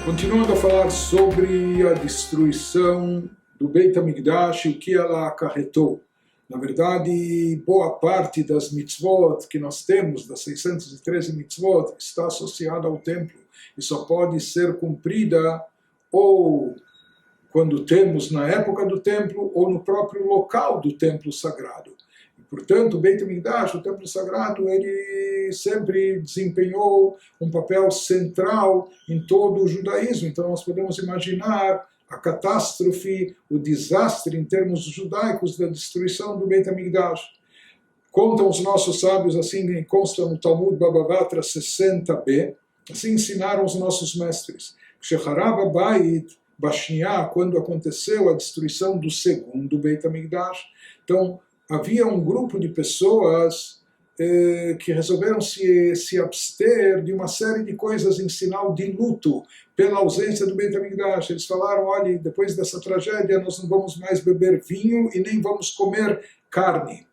Continuando a falar sobre a destruição do Beit HaMikdash e o que ela acarretou. Na verdade, boa parte das mitzvot que nós temos, das 613 mitzvot, está associada ao templo e só pode ser cumprida ou quando temos na época do templo ou no próprio local do templo sagrado. Portanto, o Beit HaMikdash, o templo sagrado, ele sempre desempenhou um papel central em todo o judaísmo. Então nós podemos imaginar a catástrofe, o desastre em termos judaicos da destruição do Beit HaMikdash. Contam os nossos sábios, assim consta no Talmud Baba Batra 60b, assim ensinaram os nossos mestres. Shecharab Habayit Bashniá, quando aconteceu a destruição do segundo Beit HaMikdash, então havia um grupo de pessoas que resolveram se abster de uma série de coisas em sinal de luto pela ausência do Beit HaMikdash. Eles falaram, olha, depois dessa tragédia nós não vamos mais beber vinho e nem vamos comer carne,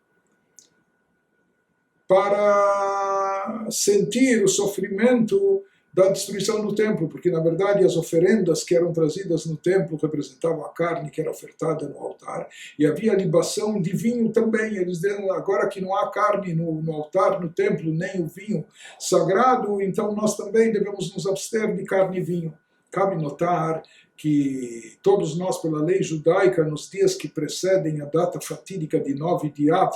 para sentir o sofrimento da destruição do templo, porque na verdade as oferendas que eram trazidas no templo representavam a carne que era ofertada no altar, e havia libação de vinho também. Eles diziam, agora que não há carne no altar, no templo, nem o vinho sagrado, então nós também devemos nos abster de carne e vinho. Cabe notar que todos nós, pela lei judaica, nos dias que precedem a data fatídica de 9 de Av,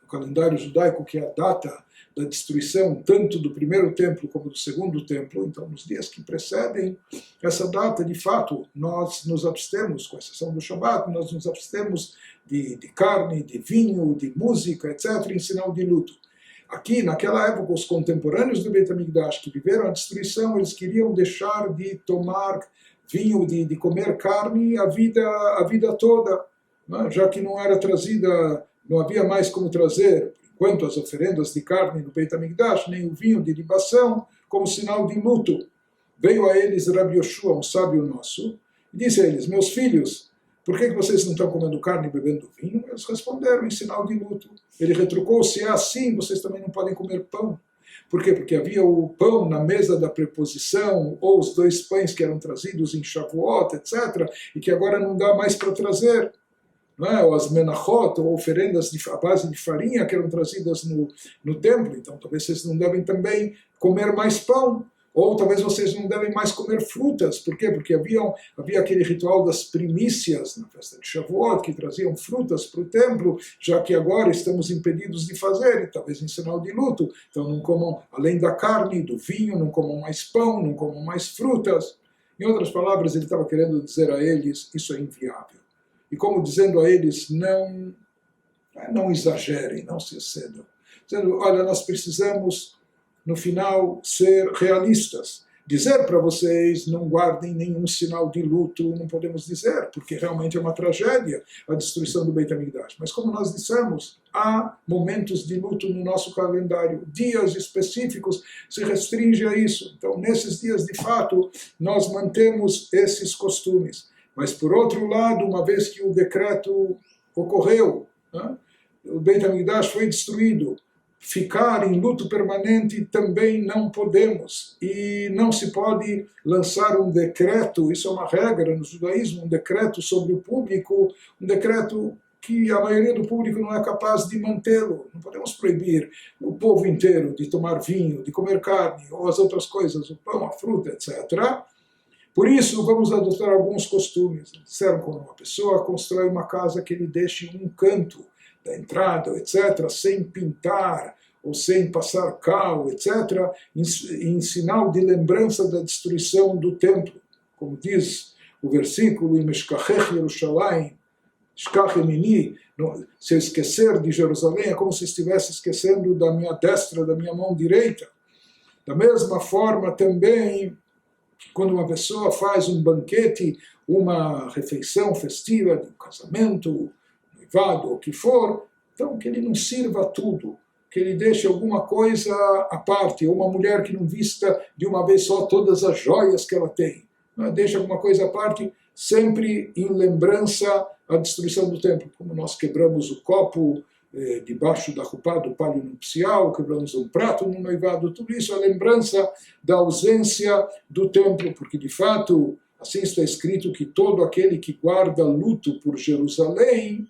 no calendário judaico, que é a data da destruição tanto do primeiro templo como do segundo templo, então nos dias que precedem essa data, de fato, nós nos abstemos, com exceção do Shabat, nós nos abstemos de carne, de vinho, de música, etc., em sinal de luto. Aqui, naquela época, os contemporâneos do Beit HaMikdash, que viveram a destruição, eles queriam deixar de tomar vinho, de comer carne a vida toda, né? Já que não era trazida, não havia mais como trazer, quanto às oferendas de carne no Beit HaMikdash, nem o vinho de libação, como sinal de luto. Veio a eles Rabi Yoshua, um sábio nosso, e disse a eles, meus filhos, por que vocês não estão comendo carne e bebendo vinho? Eles responderam, em sinal de luto. Ele retrucou, se é assim, vocês também não podem comer pão. Por quê? Porque havia o pão na mesa da preposição, ou os 2 pães que eram trazidos em Shavuot, etc., e que agora não dá mais para trazer. Não é? Ou as menachot, ou oferendas à base de farinha que eram trazidas no templo. Então talvez vocês não devem também comer mais pão, ou talvez vocês não devem mais comer frutas. Por quê? Porque havia aquele ritual das primícias na festa de Shavuot, que traziam frutas para o templo, já que agora estamos impedidos de fazer, e talvez em sinal de luto. Então não comam, além da carne, do vinho, não comam mais pão, não comam mais frutas. Em outras palavras, ele estava querendo dizer a eles, isso é inviável. E como dizendo a eles, não exagerem, não se excedam. Dizendo, olha, nós precisamos, no final, ser realistas. Dizer para vocês, não guardem nenhum sinal de luto, não podemos dizer, porque realmente é uma tragédia a destruição do Beit HaMikdash. Mas como nós dissemos, há momentos de luto no nosso calendário, dias específicos se restringe a isso. Então, nesses dias, de fato, nós mantemos esses costumes. Mas, por outro lado, uma vez que o decreto ocorreu, né, o Beit HaMikdash foi destruído, ficar em luto permanente também não podemos. E não se pode lançar um decreto, isso é uma regra no judaísmo, um decreto sobre o público, um decreto que a maioria do público não é capaz de mantê-lo. Não podemos proibir o povo inteiro de tomar vinho, de comer carne, ou as outras coisas, o pão, a fruta, etc., Por isso, vamos adotar alguns costumes. Disseram, quando uma pessoa constrói uma casa, que ele deixe um canto da entrada, etc., sem pintar ou sem passar cal, etc., em sinal de lembrança da destruição do templo. Como diz o versículo, em Meshkachech Yerushalayim, Shkach Emini, se eu esquecer de Jerusalém, é como se estivesse esquecendo da minha destra, da minha mão direita. Da mesma forma, também, quando uma pessoa faz um banquete, uma refeição festiva, de um casamento, noivado, ou o que for, então que ele não sirva tudo, que ele deixe alguma coisa à parte, ou uma mulher que não vista de uma vez só todas as joias que ela tem, deixa alguma coisa à parte, sempre em lembrança à destruição do templo, como nós quebramos o copo debaixo da roupa do palio nupcial, quebramos um prato no noivado, tudo isso é lembrança da ausência do templo, porque de fato, assim está escrito que todo aquele que guarda luto por Jerusalém,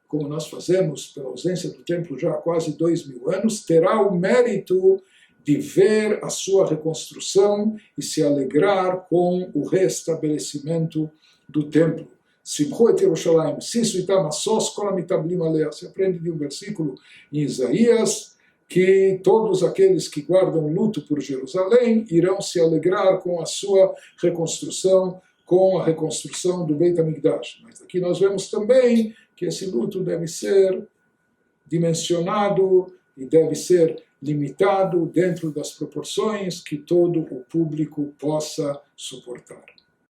como nós fazemos pela ausência do templo já há quase 2000 anos, terá o mérito de ver a sua reconstrução e se alegrar com o restabelecimento do templo. Simchu et Yerushalayim, sisu itam asos kol hamitablim alea. Se aprende de um versículo em Isaías que todos aqueles que guardam luto por Jerusalém irão se alegrar com a sua reconstrução, com a reconstrução do Beit HaMikdash. Mas aqui nós vemos também que esse luto deve ser dimensionado e deve ser limitado dentro das proporções que todo o público possa suportar.